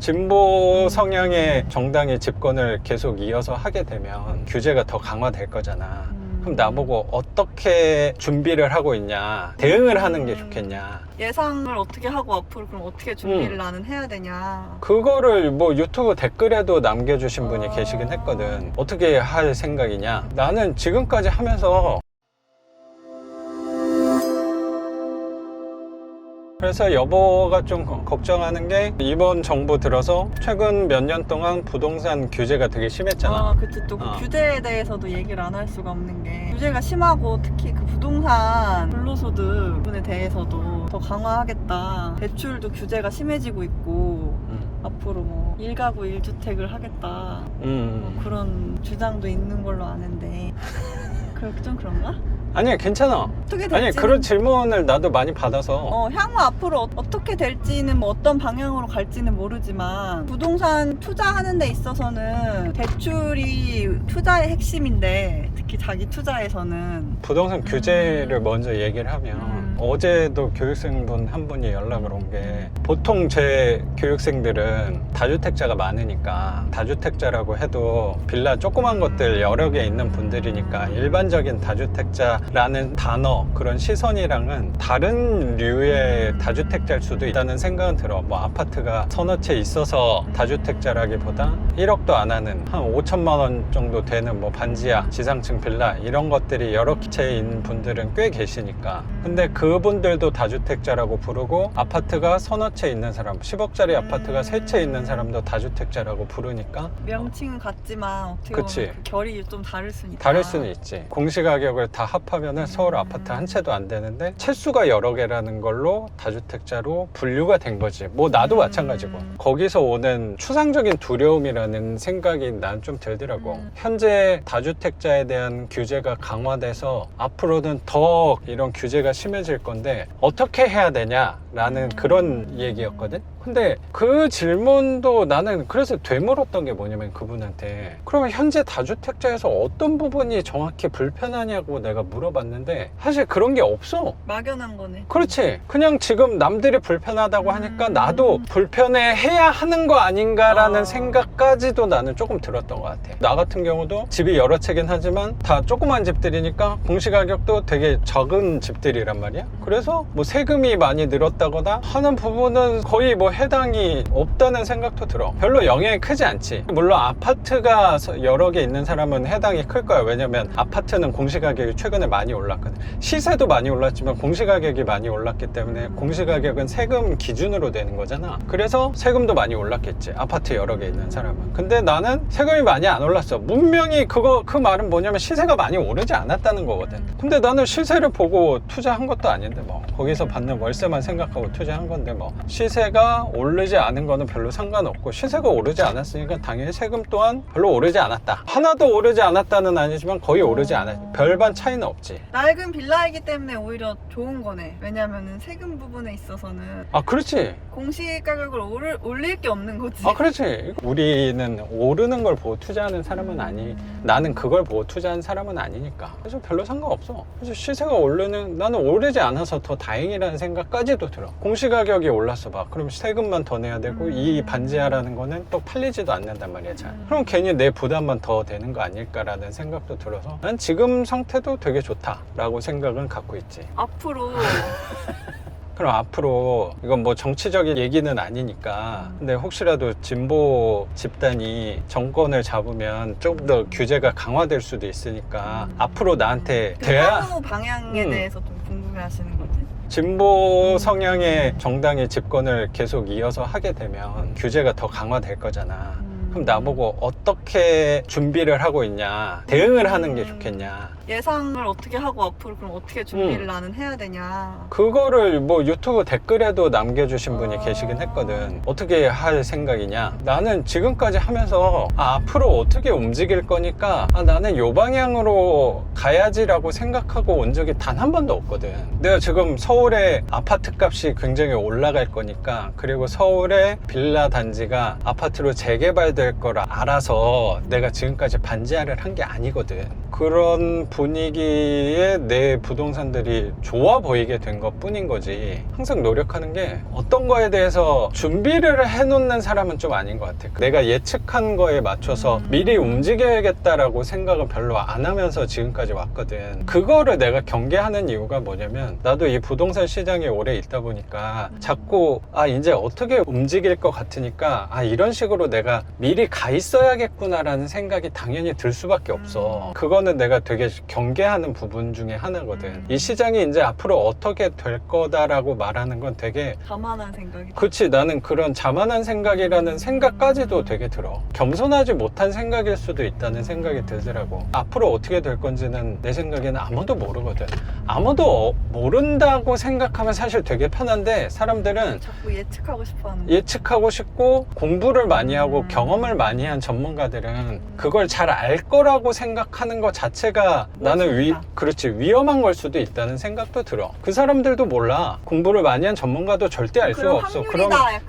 진보 성향의 정당이 집권을 계속 이어서 하게 되면 규제가 더 강화될 거잖아. 그럼 나보고 어떻게 준비를 하고 있냐, 대응을 하는 게 좋겠냐. 예상을 어떻게 하고 앞으로 그럼 어떻게 준비를 나는 해야 되냐. 그거를 뭐 유튜브 댓글에도 남겨주신 분이 계시긴 했거든. 어떻게 할 생각이냐. 나는 지금까지 하면서 그래서 여보가 좀 걱정하는 게 이번 정부 들어서 최근 몇 년 동안 부동산 규제가 되게 심했잖아. 그치. 또 그 규제에 대해서도 얘기를 안 할 수가 없는 게 규제가 심하고 특히 그 부동산 불로소득 부분에 대해서도 더 강화하겠다. 대출도 규제가 심해지고 있고 앞으로 뭐 1가구 1주택을 하겠다. 뭐 그런 주장도 있는 걸로 아는데 좀 그런가? 아니야, 괜찮아. 어떻게 될지는, 아니, 그런 질문을 나도 많이 받아서 향후 앞으로 어떻게 될지는 뭐 어떤 방향으로 갈지는 모르지만 부동산 투자하는 데 있어서는 대출이 투자의 핵심인데 특히 자기 투자에서는 부동산 규제를 먼저 얘기를 하면 어제도 교육생분 한 분이 연락을 온 게 보통 제 교육생들은 다주택자가 많으니까 다주택자라고 해도 빌라 조그만 것들 여러 개 있는 분들이니까 일반적인 다주택자라는 단어 그런 시선이랑은 다른 류의 다주택자일 수도 있다는 생각은 들어. 뭐 아파트가 서너 채 있어서 다주택자라기보다 1억도 안 하는 한 5천만 원 정도 되는 뭐 반지하 지상층 빌라 이런 것들이 여러 채 있는 분들은 꽤 계시니까. 근데 그분들도 다주택자라고 부르고 아파트가 서너 채 있는 사람 10억짜리 아파트가 3채 있는 사람도 다주택자라고 부르니까 명칭은 같지만 어떻게 그치. 보면 그 결이 좀 다를 수는 있다. 다를 수는 있지. 공시가격을 다 합하면은 서울 아파트 한 채도 안 되는데 채수가 여러 개라는 걸로 다주택자로 분류가 된 거지. 뭐 나도 마찬가지고. 거기서 오는 추상적인 두려움이라는 생각이 난 좀 들더라고. 현재 다주택자에 대한 규제가 강화돼서 앞으로는 더 이런 규제가 심해질 건데 어떻게 해야 되냐라는 그런 얘기였거든. 근데 그 질문도 나는 그래서 되물었던 게 뭐냐면 그분한테 그러면 현재 다주택자에서 어떤 부분이 정확히 불편하냐고 내가 물어봤는데 사실 그런 게 없어. 막연한 거네. 그렇지. 그냥 지금 남들이 불편하다고 하니까 나도 불편해해야 하는 거 아닌가라는 생각까지도 나는 조금 들었던 것 같아. 나 같은 경우도 집이 여러 채긴 하지만 다 조그만 집들이니까 공시가격도 되게 적은 집들이란 말이야. 그래서 뭐 세금이 많이 늘었다거나 하는 부분은 거의 뭐 해당이 없다는 생각도 들어. 별로 영향이 크지 않지. 물론 아파트가 여러 개 있는 사람은 해당이 클 거야. 왜냐면 아파트는 공시가격이 최근에 많이 올랐거든. 시세도 많이 올랐지만 공시가격이 많이 올랐기 때문에 공시가격은 세금 기준으로 되는 거잖아. 그래서 세금도 많이 올랐겠지. 아파트 여러 개 있는 사람은. 근데 나는 세금이 많이 안 올랐어. 분명히 그 말은 뭐냐면 시세가 많이 오르지 않았다는 거거든. 근데 나는 시세를 보고 투자한 것도 아닌데 뭐 거기서 받는 월세만 생각하고 투자한 건데 뭐 시세가 오르지 않은 거는 별로 상관없고 시세가 오르지 않았으니까 당연히 세금 또한 별로 오르지 않았다. 하나도 오르지 않았다는 아니지만 거의 오르지 않았지. 별반 차이는 없지. 낡은 빌라이기 때문에 오히려 좋은 거네. 왜냐면은 세금 부분에 있어서는 그렇지. 공시가격을 올릴 게 없는 거지. 그렇지. 우리는 오르는 걸 보고 투자하는 사람은 나는 그걸 보고 투자한 사람은 아니니까. 그래서 별로 상관없어. 그래서 시세가 오르는, 나는 오르지 않아서 더 다행이라는 생각까지도 들어. 공시가격이 올랐어 봐. 그럼 세금만 더 내야 되고 이 반지하라는 거는 또 팔리지도 않는단 말이야. 잘. 그럼 괜히 내 부담만 더 되는 거 아닐까라는 생각도 들어서 난 지금 상태도 되게 좋다라고 생각은 갖고 있지. 앞으로 그럼 앞으로 이건 뭐 정치적인 얘기는 아니니까 근데 혹시라도 진보 집단이 정권을 잡으면 조금 더 규제가 강화될 수도 있으니까 앞으로 나한테 그 돼야 향후 방향에 대해서 좀 궁금해 하시는 거지? 진보 성향의 정당이 집권을 계속 이어서 하게 되면 규제가 더 강화될 거잖아. 그럼 나보고 어떻게 준비를 하고 있냐, 대응을 하는 게 좋겠냐. 예상을 어떻게 하고 앞으로 그럼 어떻게 준비를 나는 해야 되냐. 그거를 뭐 유튜브 댓글에도 남겨주신 분이 계시긴 했거든. 어떻게 할 생각이냐. 나는 지금까지 하면서 앞으로 어떻게 움직일 거니까 나는 요 방향으로 가야지라고 생각하고 온 적이 단 한 번도 없거든. 내가 지금 서울에 아파트 값이 굉장히 올라갈 거니까 그리고 서울에 빌라 단지가 아파트로 재개발될 걸 알아서 내가 지금까지 반지하를 한 게 아니거든. 그런 분위기에 내 부동산들이 좋아 보이게 된 것 뿐인 거지. 항상 노력하는 게 어떤 거에 대해서 준비를 해놓는 사람은 좀 아닌 것 같아. 내가 예측한 거에 맞춰서 미리 움직여야겠다라고 생각은 별로 안 하면서 지금까지 왔거든. 그거를 내가 경계하는 이유가 뭐냐면, 나도 이 부동산 시장에 오래 있다 보니까 자꾸 이제 어떻게 움직일 것 같으니까 이런 식으로 내가 미리 가 있어야겠구나라는 생각이 당연히 들 수밖에 없어. 그거는 내가 되게 경계하는 부분 중에 하나거든. 이 시장이 이제 앞으로 어떻게 될 거다라고 말하는 건 되게 자만한 생각이. 그치, 나는 그런 자만한 생각이라는 생각까지도 되게 들어. 겸손하지 못한 생각일 수도 있다는 생각이 들더라고. 앞으로 어떻게 될 건지는 내 생각에는 아무도 모르거든. 아무도 모른다고 생각하면 사실 되게 편한데, 사람들은 자꾸 예측하고 싶어하는. 예측하고 싶고 공부를 많이 하고 경험을 많이 한 전문가들은 그걸 잘 알 거라고 생각하는 것 자체가 나는 그렇지, 위험한 걸 수도 있다는 생각도 들어. 그 사람들도 몰라. 공부를 많이 한 전문가도 절대 알 수가 없어.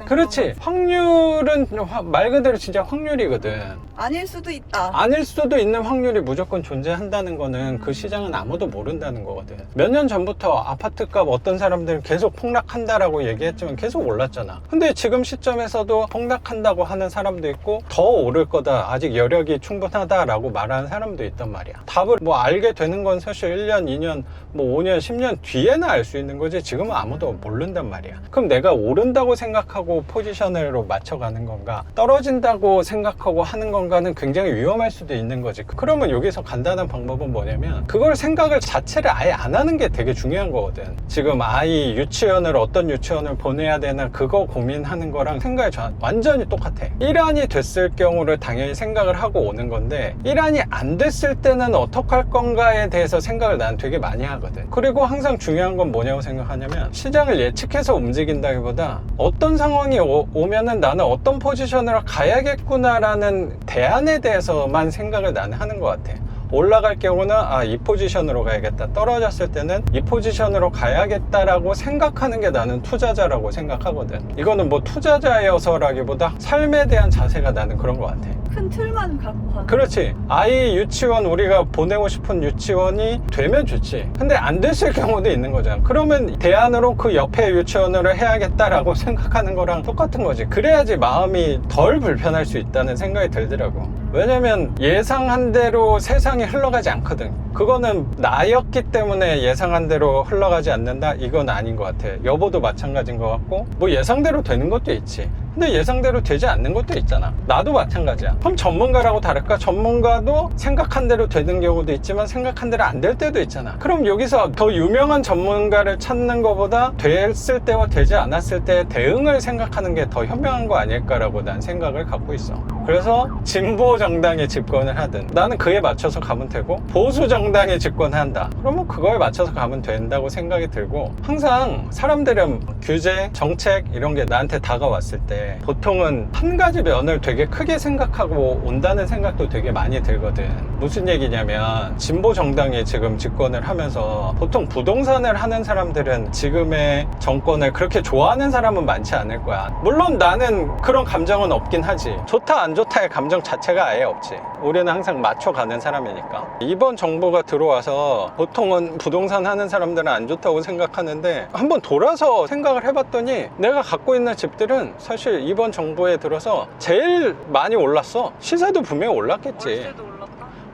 그렇지. 확률은 말 그대로 진짜 확률이거든. 아닐 수도 있다. 아닐 수도 있는 확률이 무조건 존재한다는 거는 그 시장은 아무도 모른다는 거거든. 몇 년 전부터 아파트값 어떤 사람들은 계속 폭락한다라고 얘기했지만 계속 올랐잖아. 근데 지금 시점에서도 폭락한다고 하는 사람도 있고, 더 오를 거다, 아직 여력이 충분하다라고 말하는 사람도 있단 말이야. 답을 알게 되는 건 사실 1년, 2년, 5년, 10년 뒤에나 알 수 있는 거지, 지금은 아무도 모른단 말이야. 그럼 내가 오른다고 생각하고 포지션으로 맞춰가는 건가, 떨어진다고 생각하고 하는 건가는 굉장히 위험할 수도 있는 거지. 그러면 여기서 간단한 방법은 뭐냐면, 그걸 생각을 자체를 아예 안 하는 게 되게 중요한 거거든. 지금 아이 유치원을 어떤 유치원을 보내야 되나 그거 고민하는 거랑 생각이 완전히 똑같아. 1안이 됐을 경우를 당연히 생각을 하고 오는 건데, 1안이 안 됐을 때는 어떡할 건가에 대해서 생각을 난 되게 많이 하거든. 그리고 항상 중요한 건 뭐냐고 생각하냐면, 시장을 예측해서 움직인다기보다 어떤 상황이 오면은 나는 어떤 포지션으로 가야겠구나라는 대안에 대해서만 생각을 나는 하는 것 같아. 올라갈 경우는 이 포지션으로 가야겠다, 떨어졌을 때는 이 포지션으로 가야겠다라고 생각하는 게 나는 투자자라고 생각하거든. 이거는 투자자여서라기보다 삶에 대한 자세가 나는 그런 것 같아. 큰 틀만 갖고 가는. 그렇지. 아이 유치원, 우리가 보내고 싶은 유치원이 되면 좋지. 근데 안 됐을 경우도 있는 거잖아. 그러면 대안으로 그 옆에 유치원으로 해야겠다라고 생각하는 거랑 똑같은 거지. 그래야지 마음이 덜 불편할 수 있다는 생각이 들더라고. 왜냐면 예상한 대로 세상이 흘러가지 않거든. 그거는 나였기 때문에 예상한 대로 흘러가지 않는다? 이건 아닌 것 같아. 여보도 마찬가지인 것 같고, 예상대로 되는 것도 있지. 근데 예상대로 되지 않는 것도 있잖아. 나도 마찬가지야. 그럼 전문가라고 다를까? 전문가도 생각한 대로 되는 경우도 있지만 생각한 대로 안 될 때도 있잖아. 그럼 여기서 더 유명한 전문가를 찾는 것보다 됐을 때와 되지 않았을 때 대응을 생각하는 게 더 현명한 거 아닐까라고 난 생각을 갖고 있어. 그래서 진보 정당이 집권을 하든 나는 그에 맞춰서 가면 되고, 보수 정당이 집권한다 그러면 그거에 맞춰서 가면 된다고 생각이 들고, 항상 사람들은 규제, 정책 이런 게 나한테 다가왔을 때 보통은 한 가지 면을 되게 크게 생각하고 온다는 생각도 되게 많이 들거든. 무슨 얘기냐면, 진보 정당이 지금 집권을 하면서 보통 부동산을 하는 사람들은 지금의 정권을 그렇게 좋아하는 사람은 많지 않을 거야. 물론 나는 그런 감정은 없긴 하지. 좋다 안 좋다의 감정 자체가 아예 없지. 우리는 항상 맞춰가는 사람이니까. 이번 정부가 들어와서 보통은 부동산 하는 사람들은 안 좋다고 생각하는데, 한번 돌아서 생각을 해봤더니 내가 갖고 있는 집들은 사실 이번 정부에 들어서 제일 많이 올랐어. 시세도 분명히 올랐겠지. 월세도 올랐다.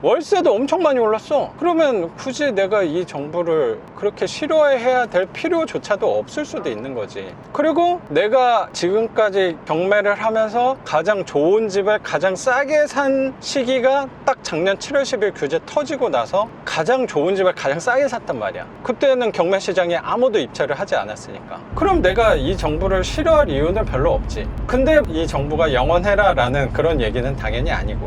월세도 엄청 많이 올랐어. 그러면 굳이 내가 이 정부를 그렇게 싫어해야 될 필요조차도 없을 수도 있는 거지. 그리고 내가 지금까지 경매를 하면서 가장 좋은 집을 가장 싸게 산 시기가 딱 작년 7월 10일 규제 터지고 나서 가장 좋은 집을 가장 싸게 샀단 말이야. 그때는 경매 시장에 아무도 입찰을 하지 않았으니까. 그럼 내가 이 정부를 싫어할 이유는 별로 없지. 근데 이 정부가 영원해라 라는 그런 얘기는 당연히 아니고,